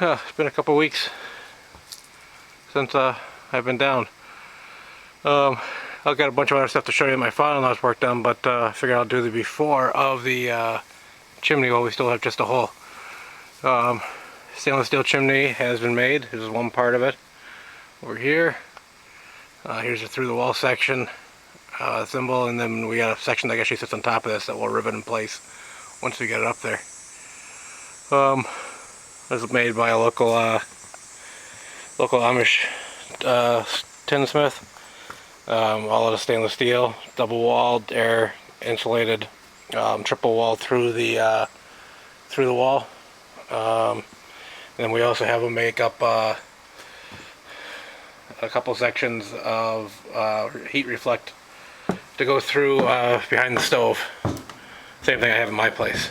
It's been a couple weeks since I've been down. I've got a bunch of other stuff to show you in my finalized work done, but I figured I'll do the before of the chimney while we still have just a hole. Stainless steel chimney has been made. This is one part of it. Over here. Here's the through the wall section, thimble, and then we got a section that actually sits on top of this that will rivet in place once we get it up there. This is made by a local Amish tinsmith. All of the stainless steel, double walled, air insulated, triple walled through the wall. And then we also have them make up a couple sections of heat reflect to go through behind the stove. Same thing I have in my place.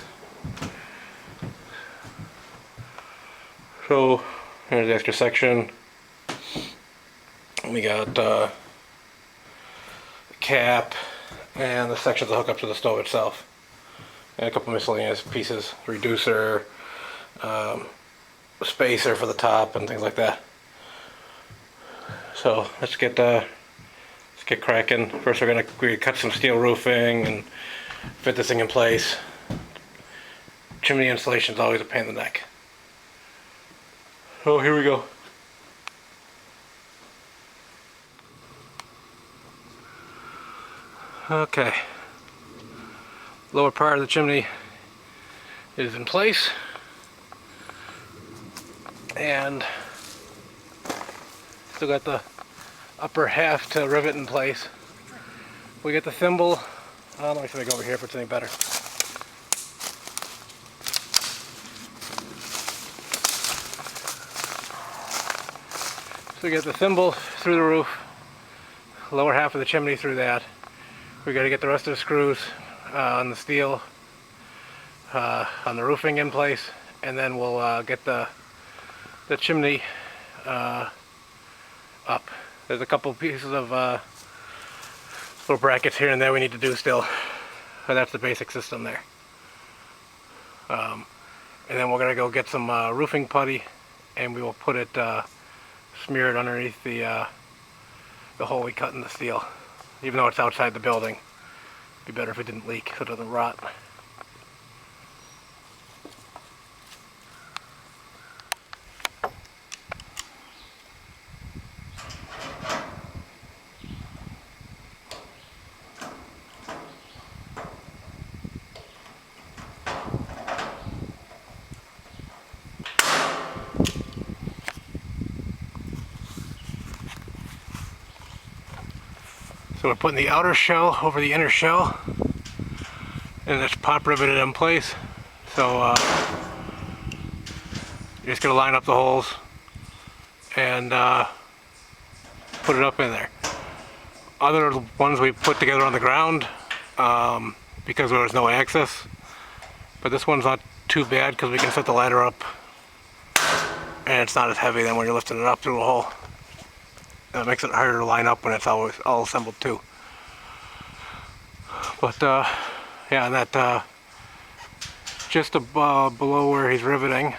So here's the extra section. We got the cap and the sections that hook up to the stove itself, and a couple miscellaneous pieces, reducer, spacer for the top, and things like that. So let's get cracking. First, we're gonna cut some steel roofing and fit this thing in place. Chimney installation is always a pain in the neck. So here we go. Okay. Lower part of the chimney is in place, and still got the upper half to rivet in place. We get the thimble. Let me see if I go over here if it's any better. So we get the thimble through the roof, lower half of the chimney through that. We got to get the rest of the screws on the steel, on the roofing in place, and then we'll get the chimney up. There's a couple pieces of little brackets here and there we need to do still, but that's the basic system there. And then we're gonna go get some roofing putty, and we will put it smeared underneath the hole we cut in the steel. Even though it's outside the building, it'd be better if it didn't leak so it doesn't rot. So we're putting the outer shell over the inner shell, and it's pop riveted in place. So you're just going to line up the holes and put it up in there. Other ones we put together on the ground because there was no access, but this one's not too bad because we can set the ladder up and it's not as heavy than when you're lifting it up through a hole. It makes it harder to line up when it's always all assembled too. But yeah, that just below where he's riveting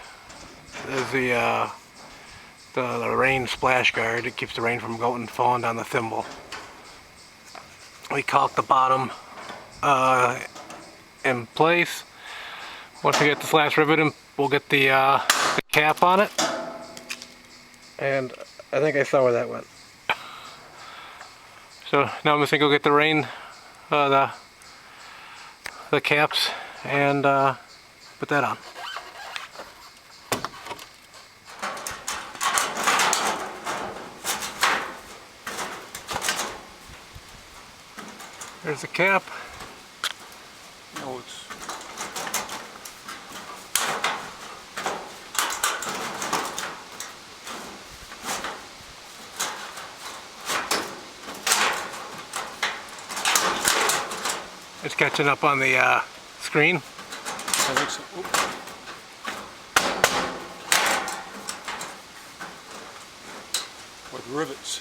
is the rain splash guard. It keeps the rain from going and falling down the thimble. We caulk the bottom in place. Once we get this last rivet in, we'll get the cap on it. And I think I saw where that went. So now I'm just gonna go get the rain, the caps, and put that on. There's the cap. No, it's It's catching up on the screen. I think so. With rivets.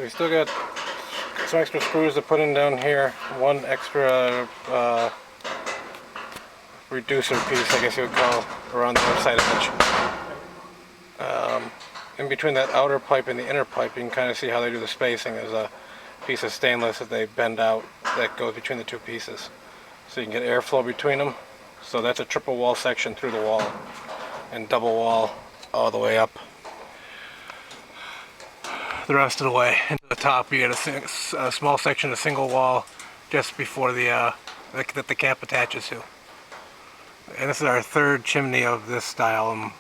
we still got some extra screws to put in down here. One extra reducer piece, I guess you would call, around the outside edge. In between that outer pipe and the inner pipe, you can kind of see how they do the spacing. There's a piece of stainless that they bend out that goes between the two pieces, so you can get airflow between them. So that's a triple wall section through the wall, and double wall all the way up the rest of the way. Into the top you get a small section of single wall just before that the cap attaches to. And this is our third chimney of this style.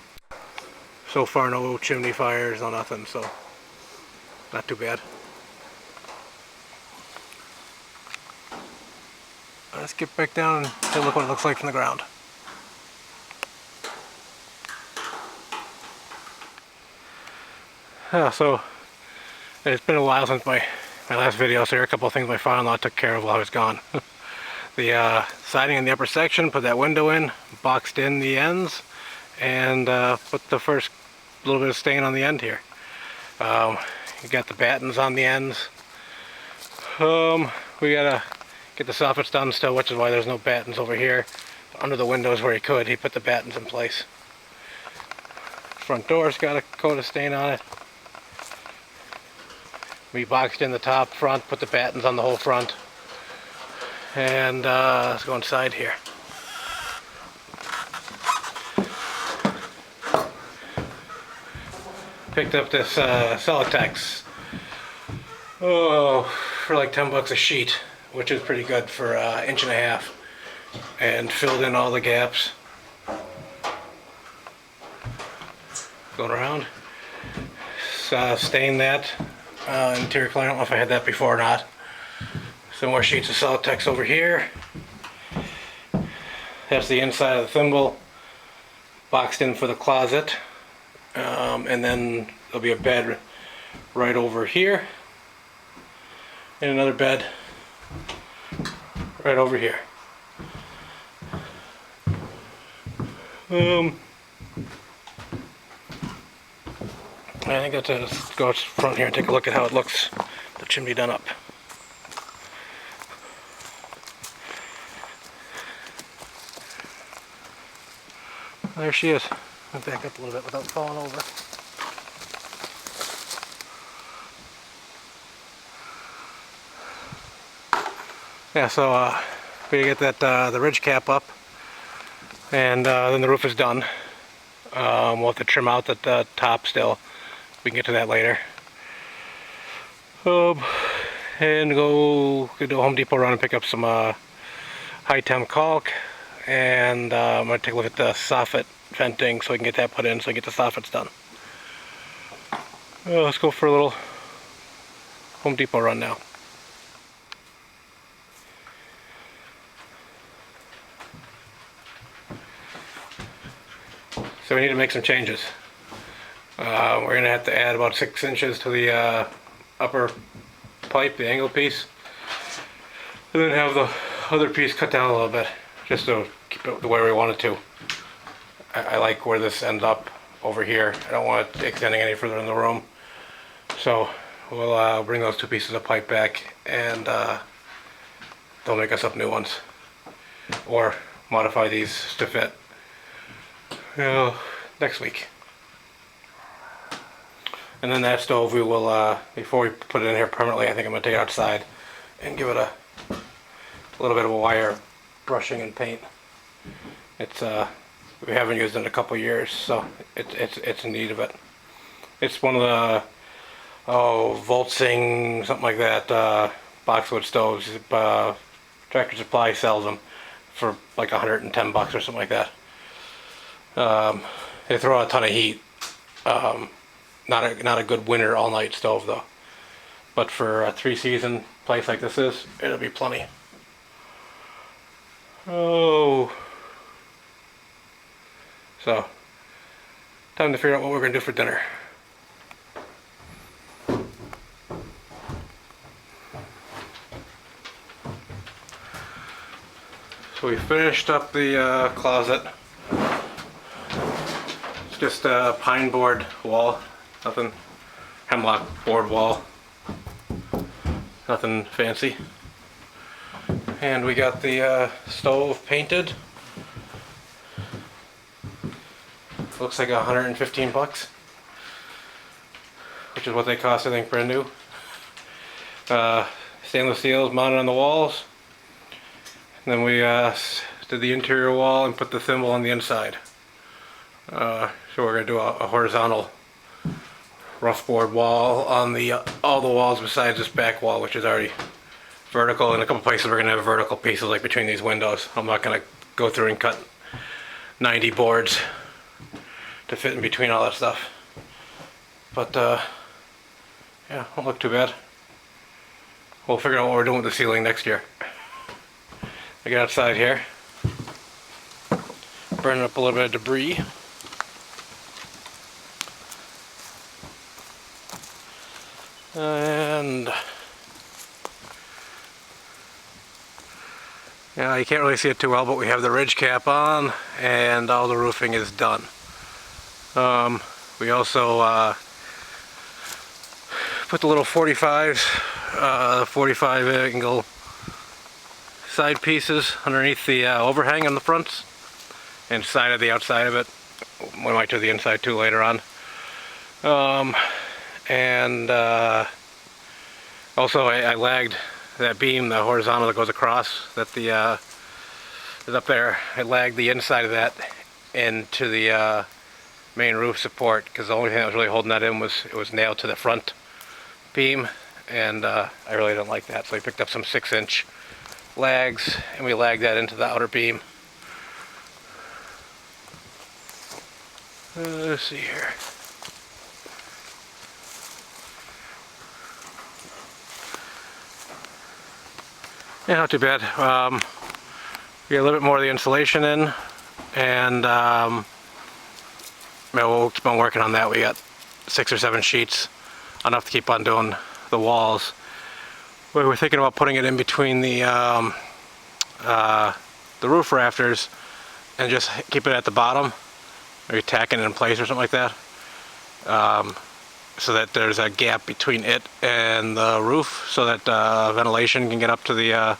So far no chimney fires, no nothing, so not too bad. Let's get back down and take a look what it looks like from the ground. So it's been a while since my last video, so here are a couple of things my father-in-law took care of while I was gone. The siding in the upper section, put that window in, boxed in the ends, and put the first little bit of stain on the end here. You got the batons on the ends. We gotta get the soffits done still, which is why there's no batons over here. Under the windows where he could, he put the batons in place. Front door's got a coat of stain on it. We boxed in the top, front, put the batons on the whole front. And let's go inside here. Picked up this Celotex for like 10 bucks a sheet, which is pretty good for an inch and a half, and filled in all the gaps. Going around, stain that interior clear. I don't know if I had that before or not. Some more sheets of Celotex over here. That's the inside of the thimble, boxed in for the closet. And then there'll be a bed right over here, and another bed right over here. I think I'll just go out front here and take a look at how it looks, the chimney done up. There she is. I'll back up a little bit without falling over. Yeah, so we get that the ridge cap up, and then the roof is done. We'll have to trim out the top still. We can get to that later. And go to Home Depot run and pick up some high temp caulk, and I'm going to take a look at the soffit venting so I can get that put in so I can get the soffits done. Let's go for a little Home Depot run now. So we need to make some changes. We're going to have to add about 6 inches to the upper pipe, the angle piece, and then have the other piece cut down a little bit, just to keep it the way we want it to. I like where this ends up over here. I don't want it extending any further in the room. So we'll bring those 2 pieces of pipe back, and they'll make us up new ones, or modify these to fit next week. And then that stove, we will, before we put it in here permanently, I think I'm going to take it outside and give it a little bit of a wire brushing and paint. It's we haven't used it in a couple years, so it's in need of it. It's one of the Voltsing, something like that, boxwood stoves. Tractor Supply sells them for like 110 bucks or something like that. They throw out a ton of heat. Not a good winter all-night stove though, but for a 3-season place like this is, it'll be plenty. So time to figure out what we're gonna do for dinner. So we finished up the closet. It's just a pine board wall. Nothing, hemlock board wall. Nothing fancy. And we got the stove painted. Looks like $115, which is what they cost, I think, brand new. Stainless steel is mounted on the walls. And then we did the interior wall and put the thimble on the inside. So we're going to do a horizontal rough board wall on all the walls besides this back wall, which is already vertical. In a couple places we're going to have vertical pieces like between these windows. I'm not going to go through and cut 90 boards to fit in between all that stuff. But yeah, won't look too bad. We'll figure out what we're doing with the ceiling next year. I get outside here, burning up a little bit of debris. And yeah, you can't really see it too well, but we have the ridge cap on and all the roofing is done. We also put the little 45 angle side pieces underneath the overhang on the fronts and side of the outside of it. We might do the inside too later on. Also I lagged that beam, the horizontal that goes across, that is up there. I lagged the inside of that into the main roof support, because the only thing that was really holding that in was it was nailed to the front beam, and I really didn't like that, so I picked up some 6-inch lags and we lagged that into the outer beam. Let's see here. Yeah, not too bad. We got a little bit more of the insulation in, and yeah, we'll keep on working on that. We got 6 or 7 sheets, enough to keep on doing the walls. We were thinking about putting it in between the roof rafters and just keep it at the bottom, maybe tacking it in place or something like that, so that there's a gap between it and the roof, so that ventilation can get up to the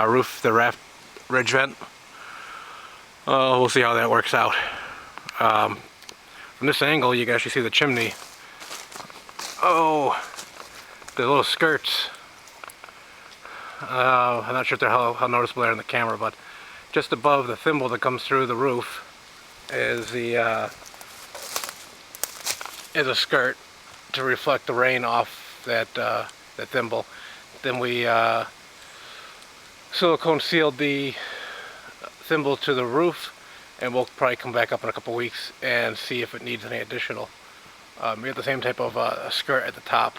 roof, the ridge vent. We'll see how that works out. From this angle you can actually see the chimney. Oh, the little skirts. I'm not sure if they're how noticeable they are in the camera, but just above the thimble that comes through the roof is a skirt to reflect the rain off that thimble. Then we silicone sealed the thimble to the roof, and we'll probably come back up in a couple weeks and see if it needs any additional. We have the same type of a skirt at the top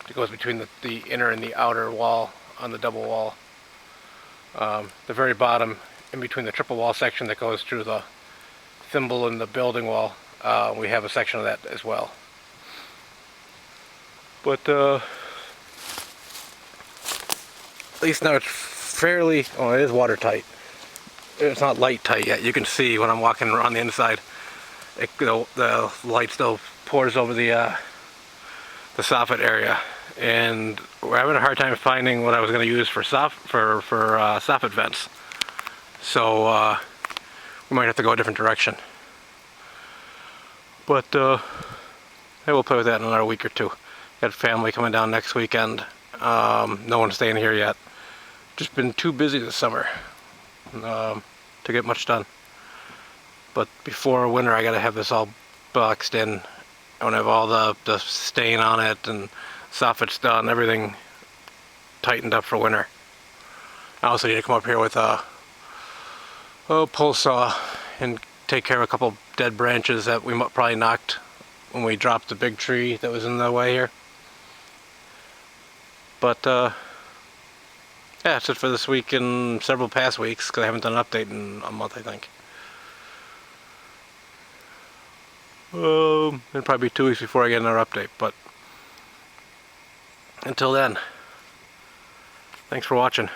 that goes between the inner and the outer wall on the double wall. The very bottom, in between the triple wall section that goes through the thimble and the building wall, we have a section of that as well. But at least now it's fairly, oh, it is watertight. It's not light tight yet. You can see when I'm walking around the inside, the light still pours over the soffit area, and we're having a hard time finding what I was going to use for soffit vents. So we might have to go a different direction. But hey, we'll play with that in another week or two. Got family coming down next weekend. No one's staying here yet. Just been too busy this summer to get much done. But before winter I gotta have this all boxed in. I want to have all the stain on it and soffits done, everything tightened up for winter. I also need to come up here with a pole saw and take care of a couple dead branches that we probably knocked when we dropped the big tree that was in the way here. But yeah, that's it for this week and several past weeks, because I haven't done an update in a month, I think. It'll probably be 2 weeks before I get another update, but until then, thanks for watching.